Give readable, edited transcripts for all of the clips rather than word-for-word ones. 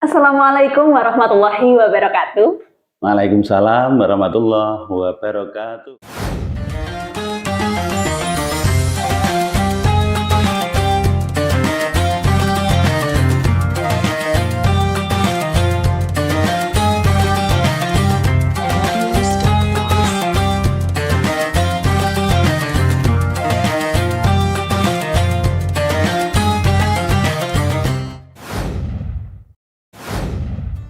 Assalamualaikum warahmatullahi wabarakatuh. Waalaikumsalam warahmatullahi wabarakatuh.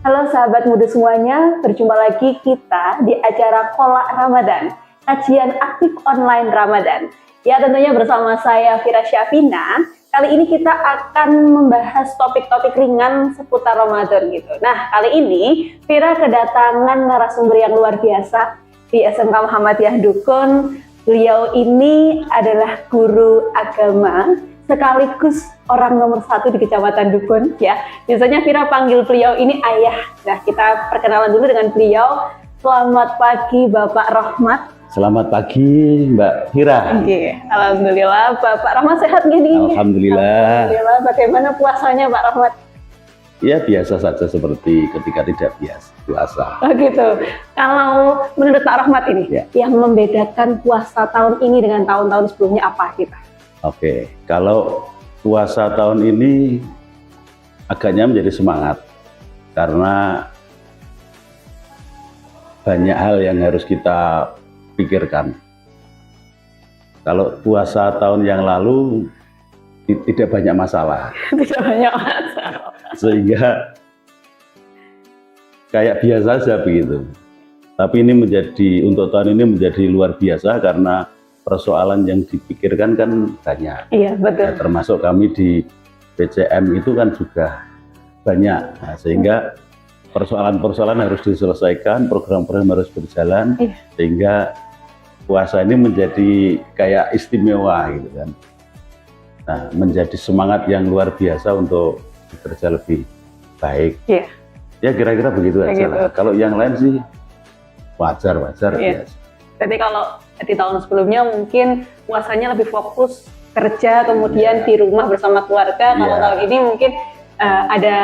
Halo sahabat muda semuanya, berjumpa lagi kita di acara Kolak Ramadan, kajian aktif online Ramadan. Ya, tentunya bersama saya Fira Syafina. Kali ini kita akan membahas topik-topik ringan seputar Ramadan gitu. Nah, kali ini Fira kedatangan narasumber yang luar biasa di SMK Muhammadiyah Dukun. Beliau ini adalah guru agama sekaligus orang nomor 1 di Kecamatan Dukun ya. Biasanya Fira panggil beliau ini ayah. Nah, kita perkenalan dulu dengan beliau. Selamat pagi Bapak Rahmat. Selamat pagi Mbak Fira. Oke, alhamdulillah Bapak Rahmat sehat gini. Alhamdulillah. Alhamdulillah. Bagaimana puasanya Pak Rahmat? Ya biasa saja seperti ketika tidak biasa puasa. Oh gitu. Kalau menurut Pak Rahmat ini Ya. yang membedakan puasa tahun ini dengan tahun-tahun sebelumnya apa kita? Oke, kalau puasa tahun ini agaknya menjadi semangat karena banyak hal yang harus kita pikirkan. Kalau puasa tahun yang lalu tidak banyak masalah, Tidak banyak masalah. sehingga kayak biasa saja begitu. Tapi ini untuk tahun ini menjadi luar biasa karena persoalan yang dipikirkan kan banyak. Iya, betul. Ya, termasuk kami di PCM itu kan juga banyak. Nah, sehingga persoalan-persoalan harus diselesaikan, program-program harus berjalan, Iya. sehingga puasa ini menjadi kayak istimewa gitu kan. Nah, menjadi semangat yang luar biasa untuk bekerja lebih baik. Iya. Ya kira-kira begitu aja Begitu. lah. Kalau yang lain sih wajar-wajar Iya. biasa. Jadi kalau di tahun sebelumnya mungkin puasanya lebih fokus kerja, kemudian Iya. di rumah bersama keluarga. Kalau Iya. tahun ini mungkin ada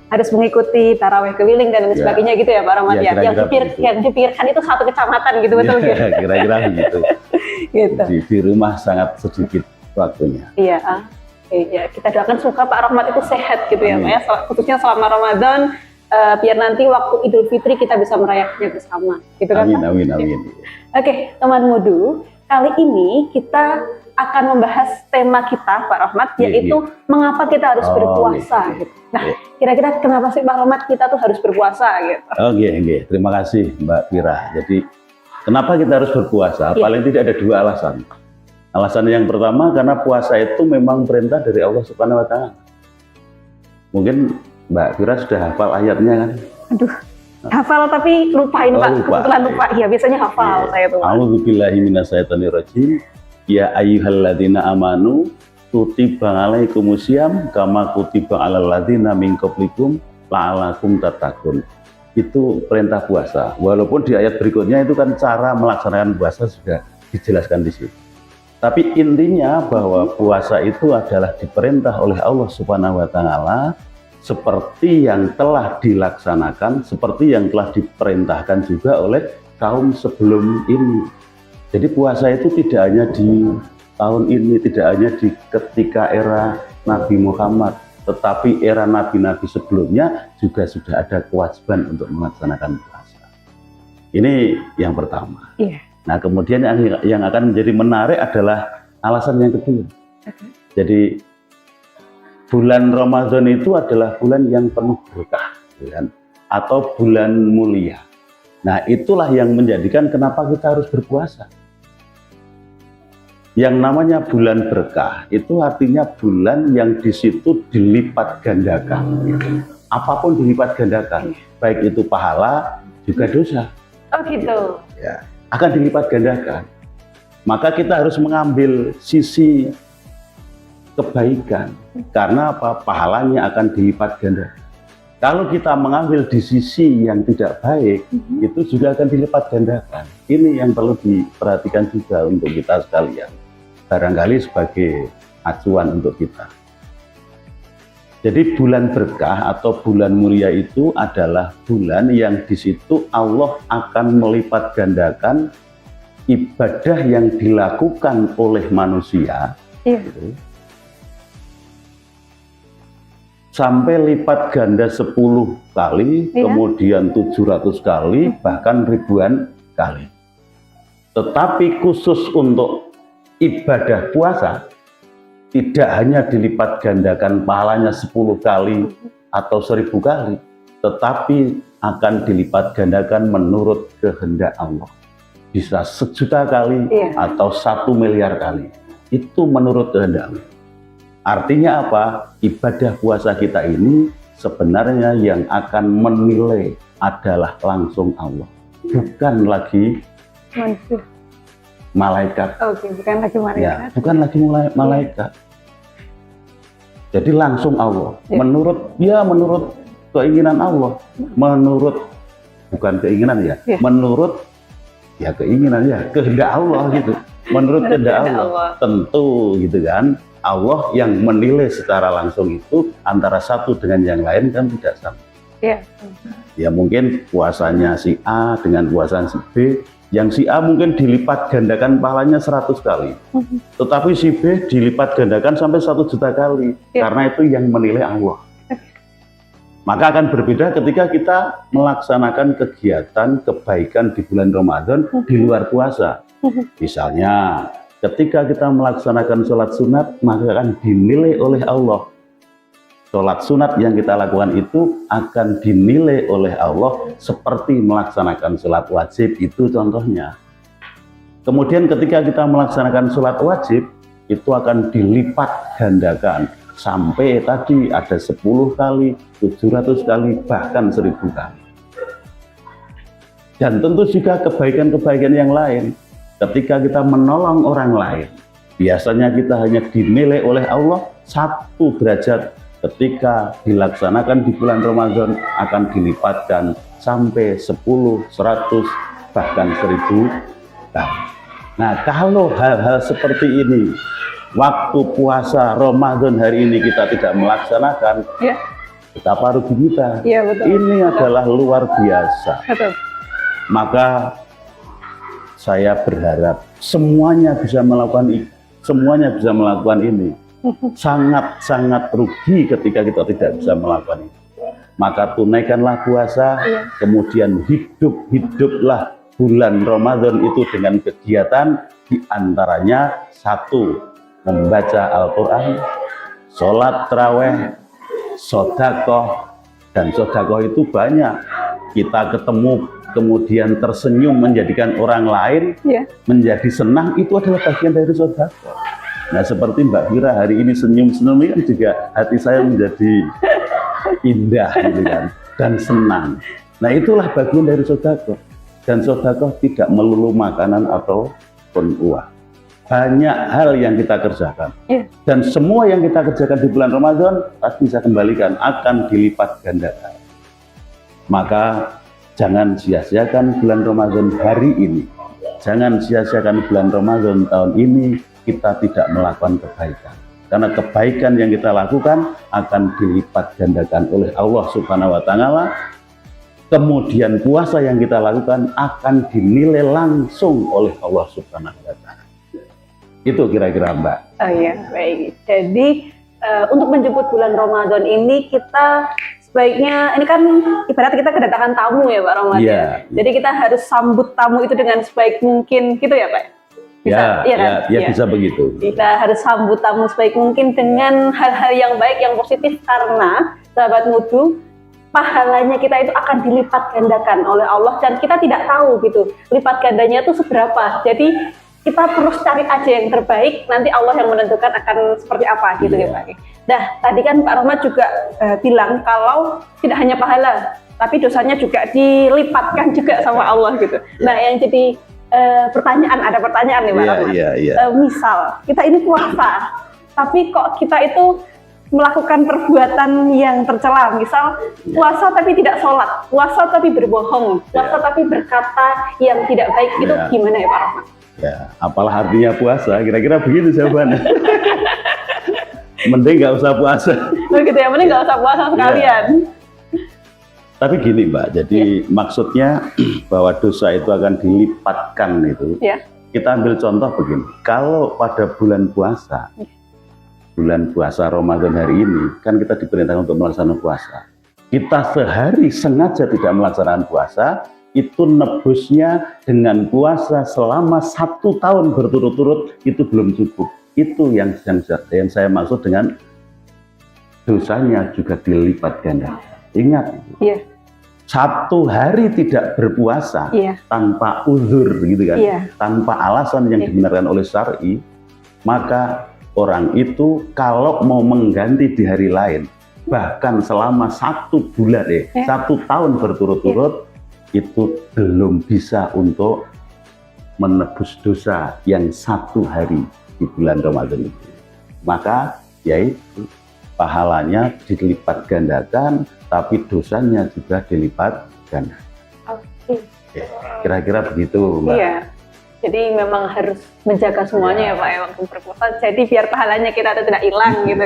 harus mengikuti taraweh keliling dan lain Iya. sebagainya gitu ya Pak Rahmat Iya, ya. Yang kira-kira begitu. dipikirkan itu satu kecamatan gitu, betul Ya, gitu. kira-kira begitu. Gitu. Di rumah sangat sedikit waktunya. Iya. Iya, kita doakan semoga Pak Rahmat itu sehat gitu ya, Pak ya. Khususnya selama Ramadan, biar nanti waktu Idul Fitri kita bisa merayakannya bersama, gitu kan Amin, Pak? amin, amin. Oke, teman mudu, kali ini kita akan membahas tema kita, Pak Rahmat, Iya, yaitu mengapa kita harus Oh, berpuasa. iya. Gitu. Nah, Iya. kira-kira kenapa sih Pak Rahmat kita tuh harus berpuasa gitu? Oke. Terima kasih Mbak Fira. Jadi, kenapa kita harus berpuasa? Iya. Paling tidak ada dua alasan. Alasan yang pertama karena puasa itu memang perintah dari Allah Subhanahu wa Ta'ala. Mungkin Mbak Fira sudah hafal ayatnya kan? Aduh, hafal tapi lupain Oh, Pak, lupa. kebetulan lupa. Iya, biasanya hafal saya tuh Pak. A'udzubillahi minasyaitonirrajim. Ya ayyuhalladzina amanu kutiba alaikumusiyam kama kutiba alal ladzina min qablikum la'allakum tattaqun. Itu perintah puasa. Walaupun di ayat berikutnya itu kan cara melaksanakan puasa sudah dijelaskan di situ. Tapi intinya bahwa puasa itu adalah diperintah oleh Allah Subhanahu wa Ta'ala seperti yang telah dilaksanakan, seperti yang telah diperintahkan juga oleh kaum sebelum ini. Jadi puasa itu tidak hanya di tahun ini, tidak hanya di ketika era Nabi Muhammad, tetapi era nabi-nabi sebelumnya juga sudah ada kewajiban untuk melaksanakan puasa. Ini yang pertama. Iya. Nah, kemudian yang akan menjadi menarik adalah alasan yang kedua. Jadi bulan Ramadan itu adalah bulan yang penuh berkah, kan? Atau bulan mulia. Nah, itulah yang menjadikan kenapa kita harus berpuasa. Yang namanya bulan berkah itu artinya bulan yang di situ dilipat gandakan. Apapun dilipat gandakan, baik itu pahala juga dosa. Oh gitu. Ya, akan dilipat gandakan. Maka kita harus mengambil sisi kebaikan karena apa? Pahalanya akan dilipat gandakan. Kalau kita mengambil di sisi yang tidak baik, itu juga akan dilipat gandakan. Ini yang perlu diperhatikan juga untuk kita sekalian. Barangkali sebagai acuan untuk kita. Jadi bulan berkah atau bulan mulia itu adalah bulan yang di situ Allah akan melipat gandakan ibadah yang dilakukan oleh manusia, gitu, sampai lipat ganda 10 kali, kemudian 700 kali, bahkan ribuan kali. Tetapi khusus untuk ibadah puasa, tidak hanya dilipat gandakan pahalanya 10 kali atau 1000 kali, tetapi akan dilipat gandakan menurut kehendak Allah. Bisa 1.000.000 kali atau 1 miliar kali. Itu menurut kehendak Allah. Artinya apa? Ibadah puasa kita ini sebenarnya yang akan menilai adalah langsung Allah, bukan lagi malaikat. Oke, bukan lagi malaikat. Ya, bukan lagi malaikat. Jadi langsung Allah. Menurut keinginan Allah, bukan keinginan ya, menurut keinginan ya, kehendak Allah gitu. Menurut kehendak Allah. Tentu gitu kan. Allah yang menilai secara langsung itu antara satu dengan yang lain kan tidak sama. Ya mungkin puasanya si A dengan puasanya si B, yang si A mungkin dilipat gandakan pahalanya 100 kali, tetapi si B dilipat gandakan sampai 1.000.000 kali, karena itu yang menilai Allah. Maka akan berbeda ketika kita melaksanakan kegiatan kebaikan di bulan Ramadan di luar puasa. Misalnya ketika kita melaksanakan sholat sunat, maka akan dinilai oleh Allah. Sholat sunat yang kita lakukan itu akan dinilai oleh Allah seperti melaksanakan sholat wajib, itu contohnya. Kemudian ketika kita melaksanakan sholat wajib, itu akan dilipat gandakan sampai tadi ada 10 kali, 700 kali, bahkan 1000 kali. Dan tentu juga kebaikan-kebaikan yang lain. Ketika kita menolong orang lain, biasanya kita hanya dinilai oleh Allah 1 derajat. Ketika dilaksanakan di bulan Ramadan akan dilipatkan sampai 10, 100, bahkan 1000 kali. Nah, kalau hal-hal seperti ini, waktu puasa Ramadan hari ini kita tidak melaksanakan, betapa rugi kita. Ini adalah luar biasa. Maka saya berharap semuanya bisa melakukan ini. Sangat-sangat rugi ketika kita tidak bisa melakukan itu. Maka tunaikanlah puasa, kemudian hiduplah bulan Ramadan itu dengan kegiatan, diantaranya 1, membaca Al-Quran, sholat taraweh, sodakoh, dan sodakoh itu banyak. Kita ketemu kemudian tersenyum menjadikan orang lain menjadi senang, itu adalah bagian dari sodakoh. Nah, seperti Mbak Fira hari ini senyum-senyum ini kan juga hati saya menjadi indah gitu kan, dan senang. Nah, itulah bagian dari sodakoh. Dan sodakoh tidak melulu makanan ataupun uang. Banyak hal yang kita kerjakan. Dan semua yang kita kerjakan di bulan Ramadan pasti saya kembalikan, akan dilipat gandakan. Maka jangan sia-siakan bulan Ramadan hari ini. Jangan sia-siakan bulan Ramadan tahun ini kita tidak melakukan kebaikan. Karena kebaikan yang kita lakukan akan dilipat gandakan oleh Allah Subhanahu wa Ta'ala. Kemudian puasa yang kita lakukan akan dinilai langsung oleh Allah Subhanahu wa Ta'ala. Itu kira-kira, Mbak. Oh iya, baik. Jadi untuk menjemput bulan Ramadan ini kita sebaiknya, ini kan ibarat kita kedatangan tamu ya Pak Ramadan. Jadi kita harus sambut tamu itu dengan sebaik mungkin gitu ya Pak? Bisa, bisa begitu. Kita harus sambut tamu sebaik mungkin dengan hal-hal yang baik, yang positif, karena sahabat mudu, pahalanya kita itu akan dilipat gandakan oleh Allah dan kita tidak tahu gitu lipat gandanya itu seberapa. Jadi kita terus cari aja yang terbaik, nanti Allah yang menentukan akan seperti apa gitu ya Pak. Nah, tadi kan Pak Rahmat juga bilang kalau tidak hanya pahala, tapi dosanya juga dilipatkan juga sama Allah gitu. Nah, yang jadi ada pertanyaan nih Pak Rahmat. Misal kita ini puasa, tapi kok kita itu melakukan perbuatan yang tercela, misal puasa tapi tidak sholat, puasa tapi berbohong, puasa tapi berkata yang tidak baik, itu gimana ya Pak Rahmat? Ya, apalah artinya puasa? Kira-kira begitu jawabannya. mending nggak usah puasa. Begitu ya, mending nggak usah puasa sekalian. Tapi gini Mbak, jadi maksudnya bahwa dosa itu akan dilipatkan itu. Kita ambil contoh begini, kalau pada bulan puasa Ramadan hari ini, kan kita diperintahkan untuk melaksanakan puasa. Kita sehari sengaja tidak melaksanakan puasa, itu nebusnya dengan puasa selama 1 tahun berturut-turut, itu belum cukup. Itu yang saya maksud dengan dosanya juga dilipat ganda. Ingat, 1 hari tidak berpuasa tanpa uzur gitu kan, tanpa alasan yang dibenarkan oleh syar'i, maka orang itu kalau mau mengganti di hari lain, bahkan selama 1 bulan 1 tahun berturut-turut, itu belum bisa untuk menebus dosa yang 1 hari di bulan Ramadan itu. Maka yaitu pahalanya dilipat gandakan, tapi dosanya juga dilipat gandakan. Kira-kira begitu Mbak. Iya. Jadi memang harus menjaga semuanya ya Pak ya waktu berpuasa. Jadi biar pahalanya kita tidak hilang gitu.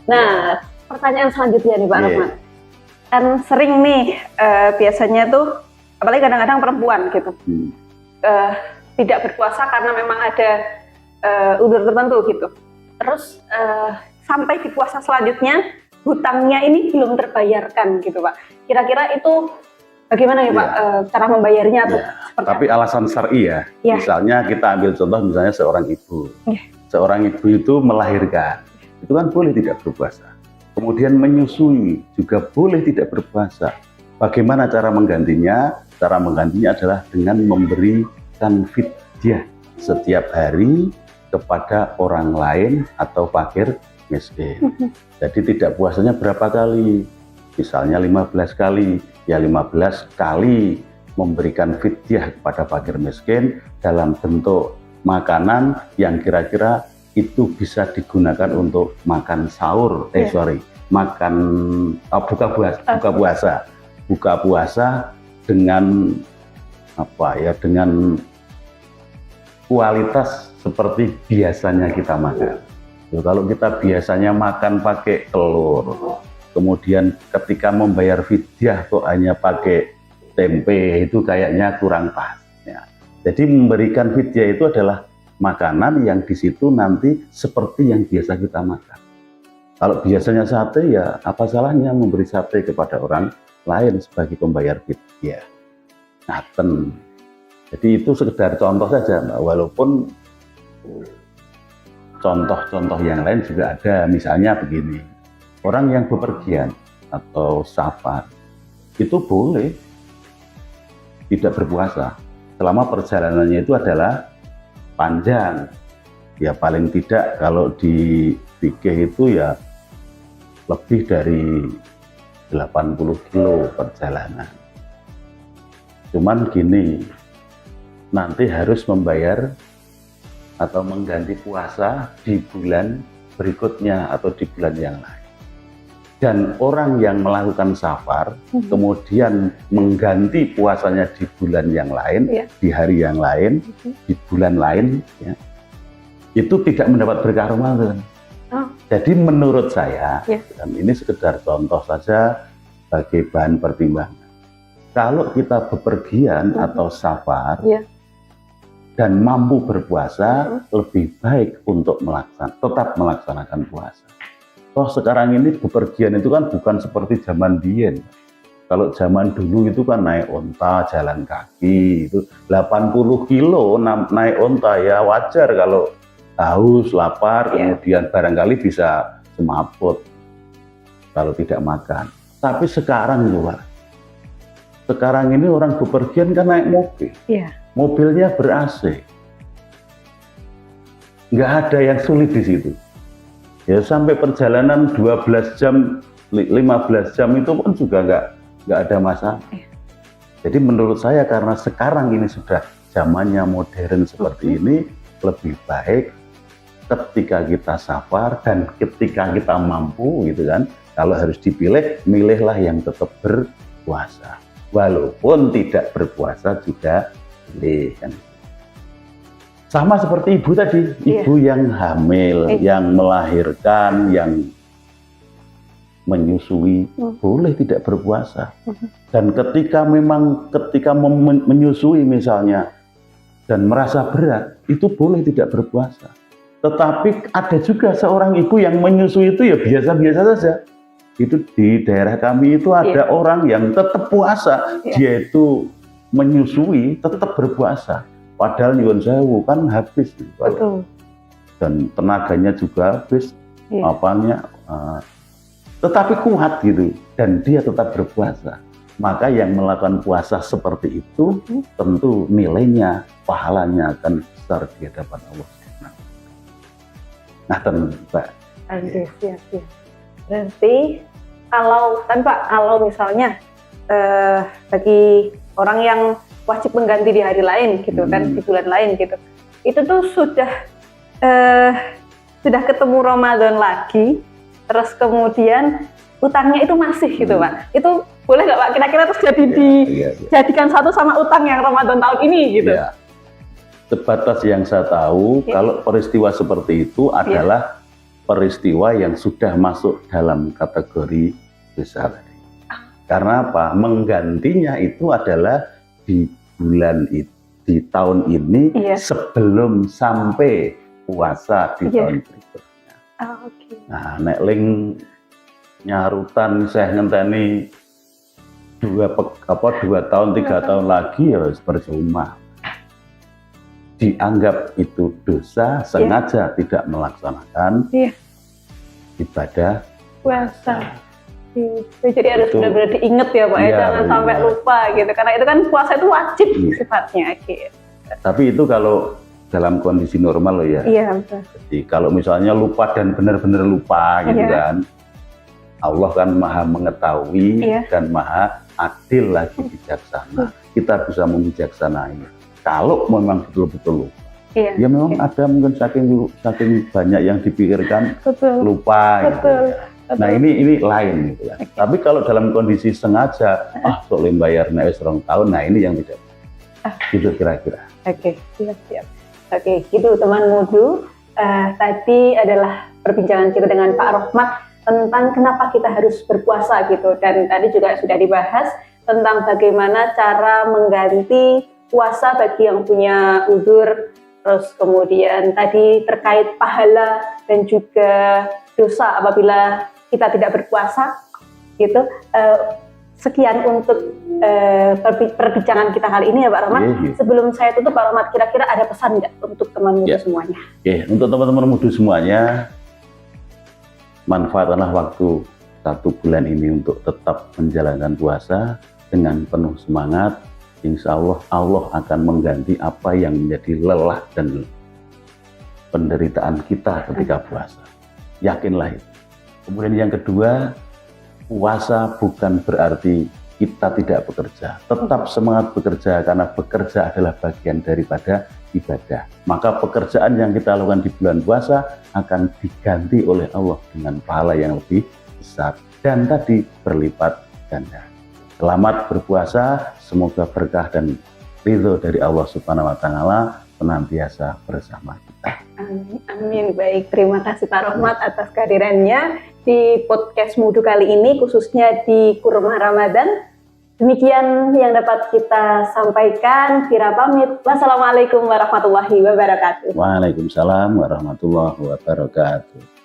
Nah, pertanyaan selanjutnya nih Pak Rahman. Kan sering nih biasanya tuh, apalagi kadang-kadang perempuan gitu, tidak berpuasa karena memang ada udzur tertentu gitu. Terus sampai di puasa selanjutnya hutangnya ini belum terbayarkan gitu Pak. Kira-kira itu bagaimana ya Pak cara membayarnya tuh? Tapi alasan syar'i ya. Misalnya kita ambil contoh misalnya seorang ibu. Seorang ibu itu melahirkan, itu kan boleh tidak berpuasa. Kemudian menyusui juga boleh tidak berpuasa. Bagaimana cara menggantinya? Cara menggantinya adalah dengan memberikan fidyah setiap hari kepada orang lain atau fakir miskin. Jadi tidak puasanya berapa kali? Misalnya 15 kali, ya 15 kali memberikan fidyah kepada fakir miskin dalam bentuk makanan yang kira-kira itu bisa digunakan untuk makan sahur, makan buka puasa dengan dengan kualitas seperti biasanya kita makan. Kalau kita biasanya makan pakai telur, kemudian ketika membayar fidyah kok hanya pakai tempe, itu kayaknya kurang pas. Jadi memberikan fidyah itu adalah makanan yang di situ nanti seperti yang biasa kita makan. Kalau biasanya sate, ya apa salahnya memberi sate kepada orang lain sebagai pembayar fidyah. Ngaten. Jadi itu sekedar contoh saja, Mbak. Walaupun contoh-contoh yang lain juga ada. Misalnya begini, orang yang bepergian atau safar itu boleh tidak berpuasa selama perjalanannya itu adalah panjang. Ya paling tidak kalau di fikih itu ya lebih dari 80 kilo perjalanan. Cuman gini, nanti harus membayar atau mengganti puasa di bulan berikutnya atau di bulan yang lain. Dan orang yang melakukan safar kemudian mengganti puasanya di bulan yang lain, di hari yang lain, di bulan lain, ya, itu tidak mendapat berkah Ramadan. Jadi menurut saya, dan ini sekedar contoh saja sebagai bahan pertimbangan. Kalau kita bepergian atau safar dan mampu berpuasa, lebih baik untuk tetap melaksanakan puasa. Toh sekarang ini bepergian itu kan bukan seperti zaman dien. Kalau zaman dulu itu kan naik onta, jalan kaki, itu 80 kilo naik onta, ya wajar kalau haus, lapar, kemudian barangkali bisa semaput kalau tidak makan. Tapi sekarang juga, sekarang ini orang bepergian kan naik mobil, mobilnya ber-AC, nggak ada yang sulit di situ. Ya sampai perjalanan 12 jam, 15 jam itu pun juga nggak ada masalah. Jadi menurut saya karena sekarang ini sudah zamannya modern seperti ini, lebih baik ketika kita safar dan ketika kita mampu gitu kan, kalau harus dipilih, milihlah yang tetap berpuasa. Walaupun tidak berpuasa juga boleh kan. Sama seperti ibu tadi, ibu yang hamil, yang melahirkan, yang menyusui, boleh tidak berpuasa. Dan ketika menyusui misalnya dan merasa berat, itu boleh tidak berpuasa. Tetapi ada juga seorang ibu yang menyusui itu ya biasa-biasa saja. Itu di daerah kami itu ada orang yang tetap puasa, dia itu menyusui tetap berpuasa. Padahal nyuwun sewu kan habis gitu. Betul. Dan tenaganya juga habis, tetapi kuat gitu, dan dia tetap berpuasa. Maka yang melakukan puasa seperti itu tentu nilainya, pahalanya akan besar di hadapan Allah. Nah, Mbak. Siap. Berarti kalau misalnya bagi orang yang wajib mengganti di hari lain gitu kan, di bulan lain gitu, itu tuh sudah ketemu Ramadan lagi, terus kemudian utangnya itu masih gitu Pak, itu boleh nggak Pak kira-kira terus jadi dijadikan satu sama utang yang Ramadan tahun ini gitu? Ya. Sebatas yang saya tahu, kalau peristiwa seperti itu adalah peristiwa yang sudah masuk dalam kategori dosa tadi. Karena apa? Menggantinya itu adalah di bulan di tahun ini sebelum sampai puasa di tahun berikutnya. Nah, nek ling nyarutan saya ngenteni 2 tahun 3 tahun lagi ya percuma. Dianggap itu dosa, sengaja tidak melaksanakan ibadah puasa. Jadi harus benar-benar diingat ya Pak, jangan sampai lupa gitu, karena itu kan puasa itu wajib sifatnya. Tapi itu kalau dalam kondisi normal loh ya. Iya betul. Jadi kalau misalnya lupa dan benar-benar lupa gitu kan, Allah kan maha mengetahui dan maha adil lagi bijaksana. Kita bisa membijaksanai. Kalau memang betul-betul lupa, ya memang ada mungkin saking banyak yang dipikirkan lupa. Gitu. Nah ini lain gitu ya. Tapi kalau dalam kondisi sengaja, soalnya bayar naik serong tahun, nah ini yang tidak. Gitu kira-kira. Oke, siap. Oke, gitu teman mudu. Tadi adalah perbincangan kita dengan Pak Rohmat tentang kenapa kita harus berpuasa gitu. Dan tadi juga sudah dibahas tentang bagaimana cara mengganti puasa bagi yang punya uzur. Terus kemudian tadi terkait pahala dan juga dosa apabila kita tidak berpuasa gitu. Sekian untuk perbincangan kita kali ini ya Pak Rohmat. Sebelum saya tutup Pak Rohmat, kira-kira ada pesan nggak untuk teman muda semuanya? Untuk teman-teman muda semuanya, manfaatkanlah waktu 1 bulan ini untuk tetap menjalankan puasa dengan penuh semangat. Insya Allah, Allah akan mengganti apa yang menjadi lelah dan penderitaan kita ketika puasa. Yakinlah itu. Kemudian yang kedua, puasa bukan berarti kita tidak bekerja. Tetap semangat bekerja karena bekerja adalah bagian daripada ibadah. Maka pekerjaan yang kita lakukan di bulan puasa akan diganti oleh Allah dengan pahala yang lebih besar dan tadi berlipat ganda. Selamat berpuasa, semoga berkah dan ridho dari Allah Subhanahu wa Ta'ala senantiasa bersama kita. Amin. Baik, terima kasih Pak Rohmat atas kehadirannya di podcast Mudu kali ini, khususnya di Kurma Ramadan. Demikian yang dapat kita sampaikan. Fira pamit. Wassalamualaikum warahmatullahi wabarakatuh. Waalaikumsalam warahmatullahi wabarakatuh.